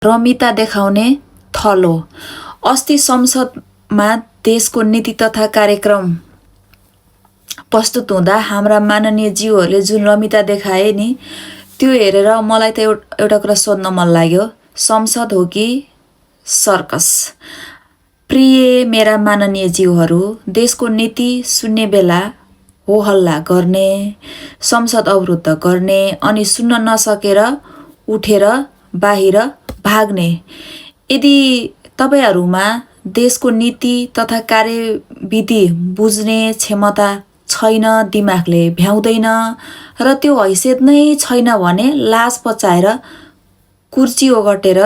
रमिता देखाउने थलो। अस्ति संसदमा देशको नीति तथा कार्यक्रम प्रस्तुत हुँदा हाम्रा माननीय ज्यूहरूले जुन रमिता देखाए नि, त्यो हेरेर मलाई त एउटा कुरा सोध्न मन लाग्यो, संसद हो कि सर्कस? प्रिय मेरा माननीय ज्यूहरू, देशको नीति सुन्ने बेला हो हल्ला गर्ने, संसद अवरुद्ध गर्ने अनि सुन्न नसकेर उठेर बाहिर भाग्ने। यदि तपाईहरूमा देशको नीति तथा कार्यविधि बुझ्ने क्षमता छैन, दिमागले भ्याउँदैन र त्यो हैसियत नै छैन भने लाज पचाएर कुर्सी ओगटेर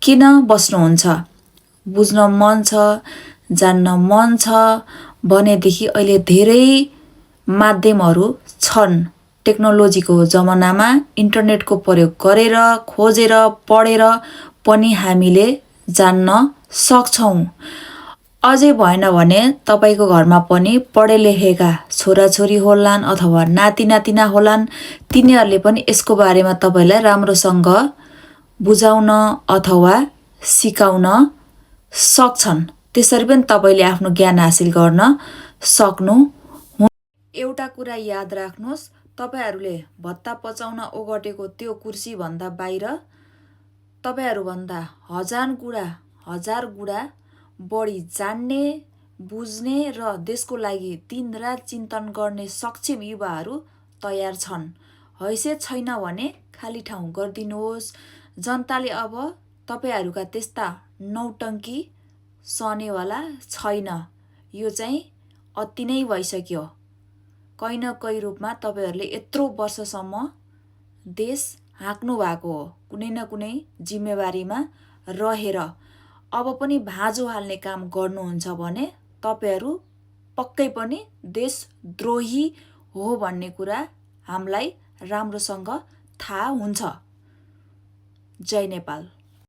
किन बस्नुहुन्छ? बुझ्न मन छ, जान्न मन छ भनेदेखि अहिले धेरै माध्यमहरू छन्। टेक्नोलोजीको जमानामा इन्टरनेटको प्रयोग गरेर, खोजेर, पढेर पनि हामीले जान्न सक्छौँ। अझै भएन भने तपाईको घरमा पनि पढे लेखेका छोराछोरी होलान् अथवा नाति नातिना होलान्, तिनीहरूले पनि यसको बारेमा तपाईलाई राम्रोसँग बुझाउन अथवा सिकाउन सक्छन्। त्यसरी पनि तपाईले आफ्नो ज्ञान हासिल गर्न सक्नु। एउटा कुरा याद राख्नुहोस्, तपाईहरूले भत्ता पचाउन ओगटेको त्यो कुर्सी भन्दा बाहिर तपाईहरूभन्दा हजार गुणा बढी जान्ने, बुझ्ने र देशको लागि दिनरात चिन्तन गर्ने सक्षम युवाहरू तयार छन्। हैसियत छैन भने खाली ठाउँ गरिदिनुहोस्। जनताले अब तपाईहरूका त्यस्ता नौटङ्की सहनेवाला छैन। यो चाहिँ अति नै भइसक्यो। कहीँ न कहीँ रूपमा तपाईहरूले यत्रो वर्षसम्म देश हाँक्नु भएको हो, कुनै न कुनै जिम्मेवारीमा रहेर। अब पनि भाँजो हाल्ने काम गर्नुहुन्छ भने तपाईहरू पक्कै पनि देशद्रोही हो भन्ने कुरा हामीलाई राम्रोसँग थाहा हुन्छ। जय नेपाल।